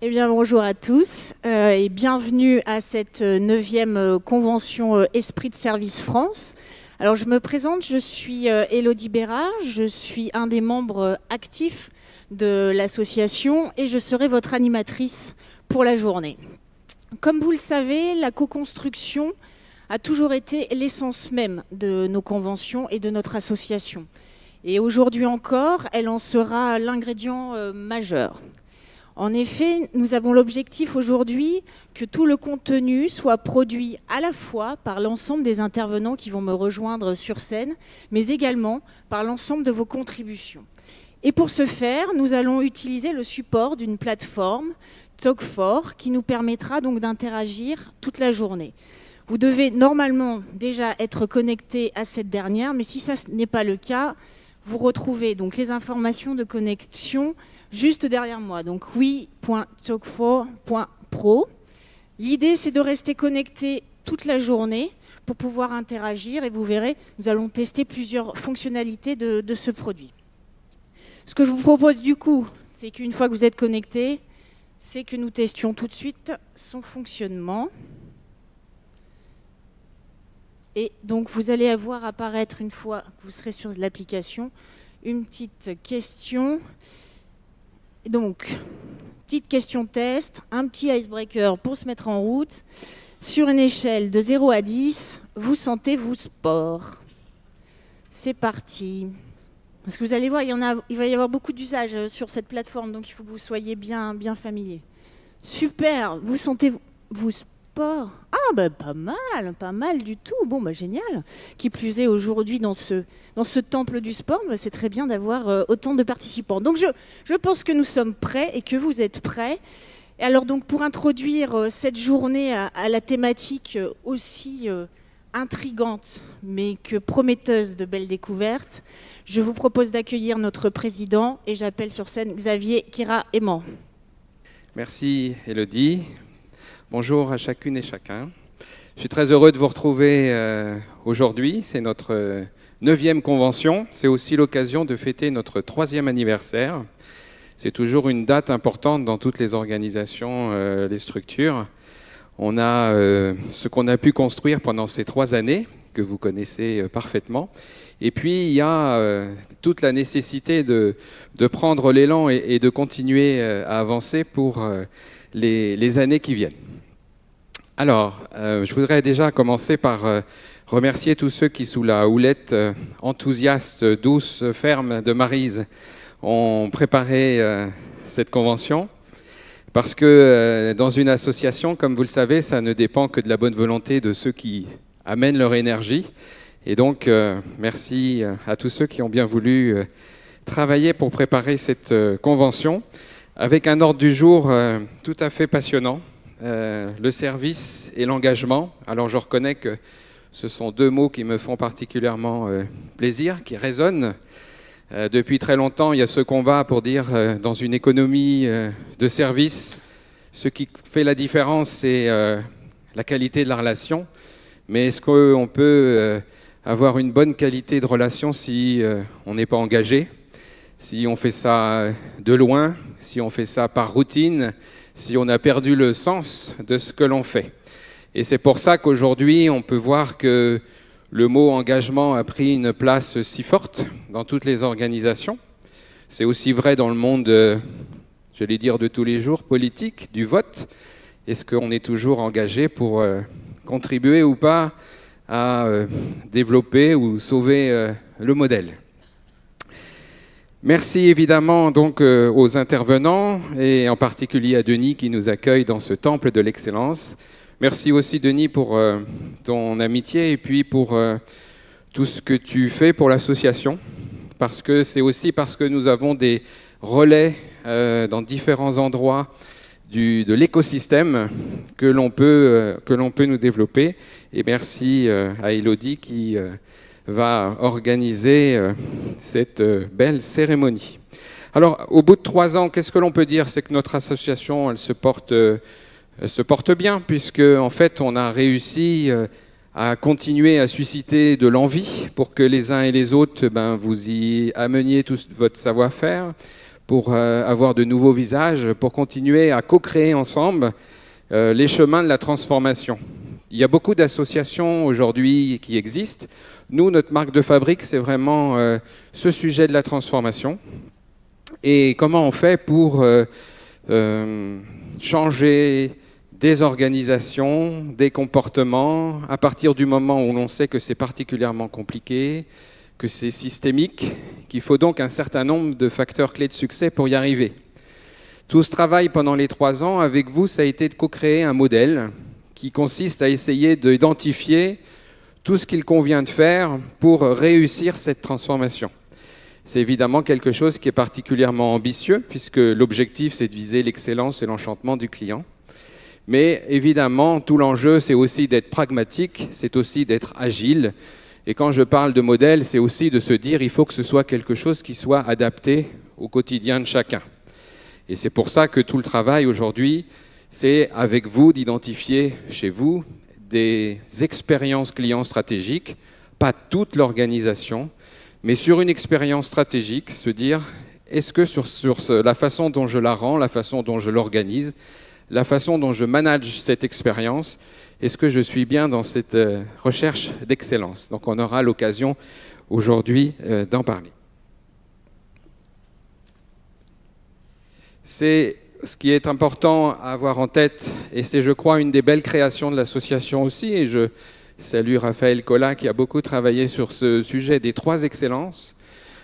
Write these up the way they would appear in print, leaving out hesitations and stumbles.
Eh bien, bonjour à tous et bienvenue à cette 9e convention Esprit de Service France. Alors, je me présente, je suis Élodie Bérard, je suis un des membres actifs de l'association et je serai votre animatrice pour la journée. Comme vous le savez, la co-construction a toujours été l'essence même de nos conventions et de notre association. Et aujourd'hui encore, elle en sera l'ingrédient majeur. En effet, nous avons l'objectif aujourd'hui que tout le contenu soit produit à la fois par l'ensemble des intervenants qui vont me rejoindre sur scène, mais également par l'ensemble de vos contributions. Et pour ce faire, nous allons utiliser le support d'une plateforme, Talk4, qui nous permettra donc d'interagir toute la journée. Vous devez normalement déjà être connecté à cette dernière, mais si ça n'est pas le cas, vous retrouvez donc les informations de connexion juste derrière moi, donc oui.talk4.pro. L'idée, c'est de rester connecté toute la journée pour pouvoir interagir et vous verrez, nous allons tester plusieurs fonctionnalités de ce produit. Ce que je vous propose du coup, c'est qu'une fois que vous êtes connecté, c'est que nous testions tout de suite son fonctionnement. Et donc, vous allez voir apparaître, une fois que vous serez sur l'application, une petite question. Donc, petite question test, un petit icebreaker pour se mettre en route. Sur une échelle de 0 à 10, vous sentez-vous sport? C'est parti. Parce que vous allez voir, il va y avoir beaucoup d'usages sur cette plateforme, donc il faut que vous soyez bien familier. Super, vous sentez-vous sport? Ah, bah, pas mal du tout. Bon, bah, génial. Qui plus est, aujourd'hui, dans ce temple du sport, bah, c'est très bien d'avoir autant de participants. Donc, je pense que nous sommes prêts et que vous êtes prêts. Et alors, donc, pour introduire cette journée à la thématique aussi intrigante, mais que prometteuse de belles découvertes, je vous propose d'accueillir notre président et j'appelle sur scène Xavier Kira-Aimant. Merci, Élodie. Bonjour à chacune et chacun. Je suis très heureux de vous retrouver aujourd'hui. C'est notre 9e convention. C'est aussi l'occasion de fêter notre 3e anniversaire. C'est toujours une date importante dans toutes les organisations, les structures. On a ce qu'on a pu construire pendant ces 3 années, que vous connaissez parfaitement. Et puis, il y a toute la nécessité de prendre l'élan et de continuer à avancer pour les années qui viennent. Alors, je voudrais déjà commencer par remercier tous ceux qui, sous la houlette enthousiaste, douce, ferme de Maryse, ont préparé cette convention. Parce que dans une association, comme vous le savez, ça ne dépend que de la bonne volonté de ceux qui amènent leur énergie. Et donc, merci à tous ceux qui ont bien voulu travailler pour préparer cette convention, avec un ordre du jour tout à fait passionnant. Le service et l'engagement. Alors je reconnais que ce sont 2 mots qui me font particulièrement plaisir, qui résonnent. Depuis très longtemps, il y a ce combat pour dire dans une économie de service, ce qui fait la différence, c'est la qualité de la relation. Mais est-ce qu'on peut avoir une bonne qualité de relation si on n'est pas engagé, si on fait ça de loin, si on fait ça par routine, si on a perdu le sens de ce que l'on fait. Et c'est pour ça qu'aujourd'hui, on peut voir que le mot engagement a pris une place si forte dans toutes les organisations. C'est aussi vrai dans le monde, j'allais dire de tous les jours, politique, du vote. Est-ce qu'on est toujours engagé pour contribuer ou pas à développer ou sauver le modèle ? Merci évidemment donc aux intervenants et en particulier à Denis qui nous accueille dans ce temple de l'excellence. Merci aussi Denis pour ton amitié et puis pour tout ce que tu fais pour l'association. Parce que c'est aussi parce que nous avons des relais dans différents endroits de l'écosystème que l'on peut nous développer. Et merci à Élodie qui va organiser cette belle cérémonie. Alors, au bout de 3 ans, qu'est-ce que l'on peut dire? C'est que notre association, elle se porte bien, puisque en fait, on a réussi à continuer à susciter de l'envie pour que les uns et les autres, vous y ameniez tout votre savoir-faire, pour avoir de nouveaux visages, pour continuer à co-créer ensemble les chemins de la transformation. Il y a beaucoup d'associations aujourd'hui qui existent. Nous, notre marque de fabrique, c'est vraiment ce sujet de la transformation. Et comment on fait pour changer des organisations, des comportements, à partir du moment où l'on sait que c'est particulièrement compliqué, que c'est systémique, qu'il faut donc un certain nombre de facteurs clés de succès pour y arriver. Tout ce travail pendant les 3 ans avec vous, ça a été de co-créer un modèle qui consiste à essayer d'identifier tout ce qu'il convient de faire pour réussir cette transformation. C'est évidemment quelque chose qui est particulièrement ambitieux, puisque l'objectif, c'est de viser l'excellence et l'enchantement du client. Mais évidemment, tout l'enjeu, c'est aussi d'être pragmatique, c'est aussi d'être agile. Et quand je parle de modèle, c'est aussi de se dire qu'il faut que ce soit quelque chose qui soit adapté au quotidien de chacun. Et c'est pour ça que tout le travail aujourd'hui, c'est avec vous d'identifier chez vous des expériences clients stratégiques, pas toute l'organisation, mais sur une expérience stratégique, se dire est-ce que sur la façon dont je la rends, la façon dont je l'organise, la façon dont je manage cette expérience, est-ce que je suis bien dans cette recherche d'excellence? Donc on aura l'occasion aujourd'hui d'en parler. C'est ce qui est important à avoir en tête, et c'est, je crois, une des belles créations de l'association aussi, et je salue Raphaël Collat qui a beaucoup travaillé sur ce sujet des 3 excellences,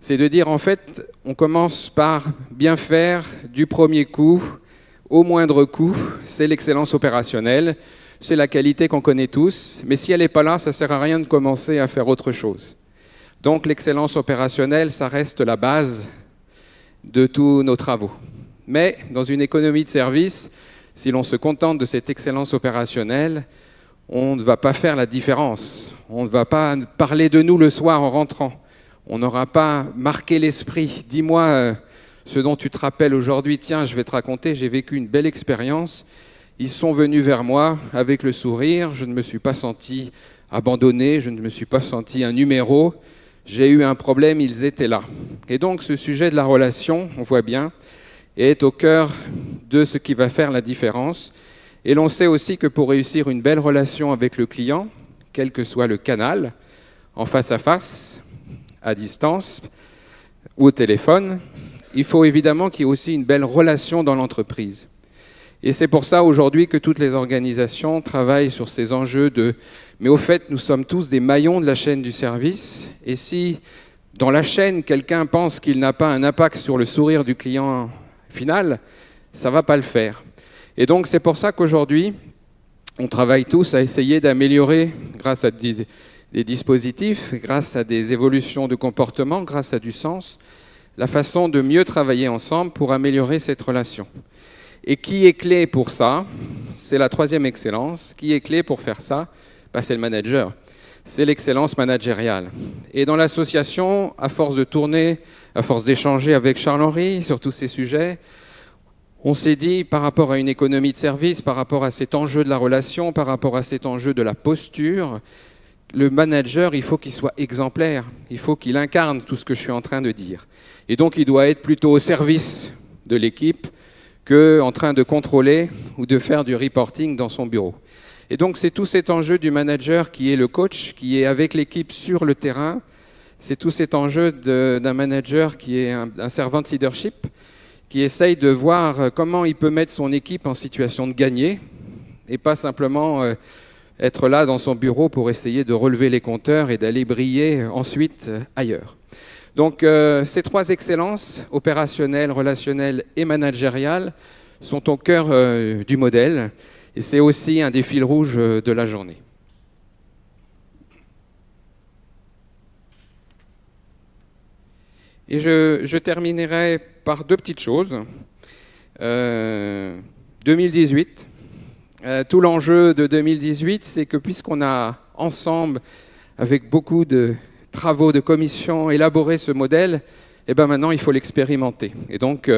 c'est de dire en fait, on commence par bien faire du premier coup, au moindre coût, c'est l'excellence opérationnelle, c'est la qualité qu'on connaît tous, mais si elle n'est pas là, ça ne sert à rien de commencer à faire autre chose. Donc l'excellence opérationnelle, ça reste la base de tous nos travaux. Mais dans une économie de service, si l'on se contente de cette excellence opérationnelle, on ne va pas faire la différence. On ne va pas parler de nous le soir en rentrant. On n'aura pas marqué l'esprit. Dis-moi ce dont tu te rappelles aujourd'hui. Tiens, je vais te raconter, j'ai vécu une belle expérience. Ils sont venus vers moi avec le sourire. Je ne me suis pas senti abandonné, je ne me suis pas senti un numéro. J'ai eu un problème, ils étaient là. Et donc ce sujet de la relation, on voit bien, est au cœur de ce qui va faire la différence. Et l'on sait aussi que pour réussir une belle relation avec le client, quel que soit le canal, en face à face, à distance ou au téléphone, il faut évidemment qu'il y ait aussi une belle relation dans l'entreprise. Et c'est pour ça aujourd'hui que toutes les organisations travaillent sur ces enjeux de « mais au fait, nous sommes tous des maillons de la chaîne du service, et si dans la chaîne, quelqu'un pense qu'il n'a pas un impact sur le sourire du client final, ça ne va pas le faire. » Et donc c'est pour ça qu'aujourd'hui, on travaille tous à essayer d'améliorer, grâce à des dispositifs, grâce à des évolutions de comportement, grâce à du sens, la façon de mieux travailler ensemble pour améliorer cette relation. Et qui est clé pour ça? C'est la 3e excellence. Qui est clé pour faire ça? C'est le manager. C'est l'excellence managériale. Et dans l'association, à force de tourner, à force d'échanger avec Charles-Henri sur tous ces sujets, on s'est dit, par rapport à une économie de service, par rapport à cet enjeu de la relation, par rapport à cet enjeu de la posture, le manager, il faut qu'il soit exemplaire. Il faut qu'il incarne tout ce que je suis en train de dire. Et donc, il doit être plutôt au service de l'équipe qu'en train de contrôler ou de faire du reporting dans son bureau. Et donc, c'est tout cet enjeu du manager qui est le coach, qui est avec l'équipe sur le terrain. C'est tout cet enjeu d'un manager qui est un servant leadership, qui essaye de voir comment il peut mettre son équipe en situation de gagner et pas simplement être là dans son bureau pour essayer de relever les compteurs et d'aller briller ensuite ailleurs. Donc ces 3 excellences, opérationnelles, relationnelles et managériales, sont au cœur du modèle et c'est aussi un des fils rouges de la journée. Et je terminerai par 2 petites choses. 2018, tout l'enjeu de 2018, c'est que puisqu'on a ensemble, avec beaucoup de travaux de commission, élaboré ce modèle, et maintenant il faut l'expérimenter. Et donc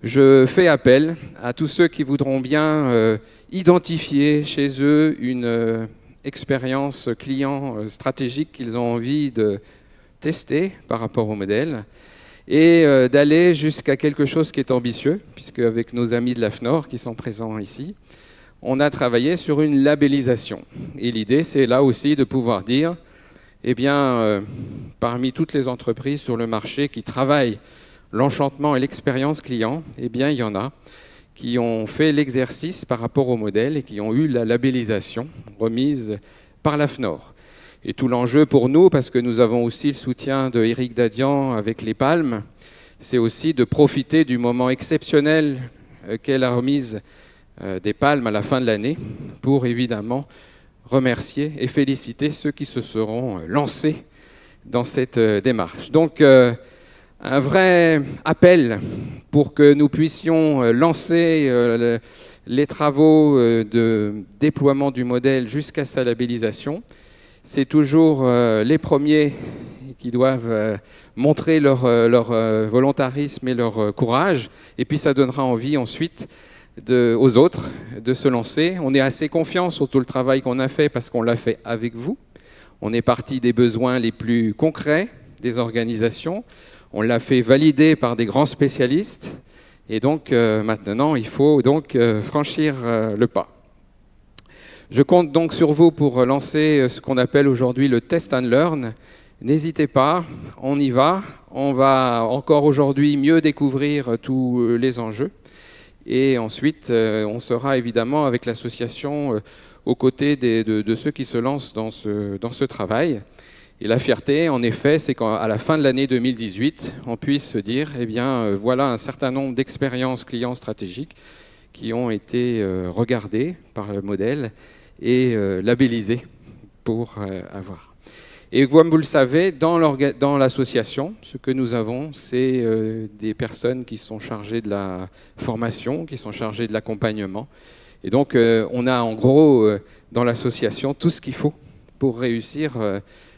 je fais appel à tous ceux qui voudront bien identifier chez eux une expérience client stratégique qu'ils ont envie de tester par rapport au modèle. et d'aller jusqu'à quelque chose qui est ambitieux, puisque avec nos amis de l'AFNOR qui sont présents ici, on a travaillé sur une labellisation. Et l'idée, c'est là aussi de pouvoir dire, eh bien, parmi toutes les entreprises sur le marché qui travaillent l'enchantement et l'expérience client, eh bien, il y en a qui ont fait l'exercice par rapport au modèle et qui ont eu la labellisation remise par l'AFNOR. Et tout l'enjeu pour nous, parce que nous avons aussi le soutien de Éric Dadian avec les Palmes, c'est aussi de profiter du moment exceptionnel qu'est la remise des Palmes à la fin de l'année pour évidemment remercier et féliciter ceux qui se seront lancés dans cette démarche. Donc, un vrai appel pour que nous puissions lancer les travaux de déploiement du modèle jusqu'à sa labellisation. C'est toujours les premiers qui doivent montrer leur volontarisme et leur courage, et puis ça donnera envie ensuite aux autres de se lancer. On est assez confiants sur tout le travail qu'on a fait parce qu'on l'a fait avec vous. On est parti des besoins les plus concrets des organisations. On l'a fait valider par des grands spécialistes. Et donc maintenant, il faut donc franchir le pas. Je compte donc sur vous pour lancer ce qu'on appelle aujourd'hui le test and learn. N'hésitez pas, on y va. On va encore aujourd'hui mieux découvrir tous les enjeux. Et ensuite, on sera évidemment avec l'association aux côtés de ceux qui se lancent dans ce travail. Et la fierté, en effet, c'est qu'à la fin de l'année 2018, on puisse se dire, eh bien, voilà un certain nombre d'expériences clients stratégiques qui ont été regardées par le modèle et labellisées pour avoir. Et comme vous le savez, dans l'association, ce que nous avons, c'est des personnes qui sont chargées de la formation, qui sont chargées de l'accompagnement. Et donc, on a en gros, dans l'association, tout ce qu'il faut pour réussir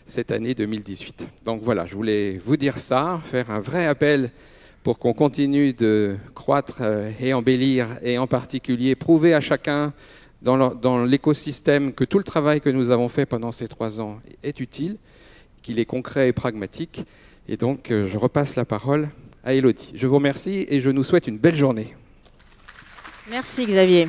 cette année 2018. Donc voilà, je voulais vous dire ça, faire un vrai appel pour qu'on continue de croître et embellir, et en particulier prouver à chacun dans l'écosystème que tout le travail que nous avons fait pendant ces 3 ans est utile, qu'il est concret et pragmatique. Et donc, je repasse la parole à Élodie. Je vous remercie et je nous souhaite une belle journée. Merci Xavier.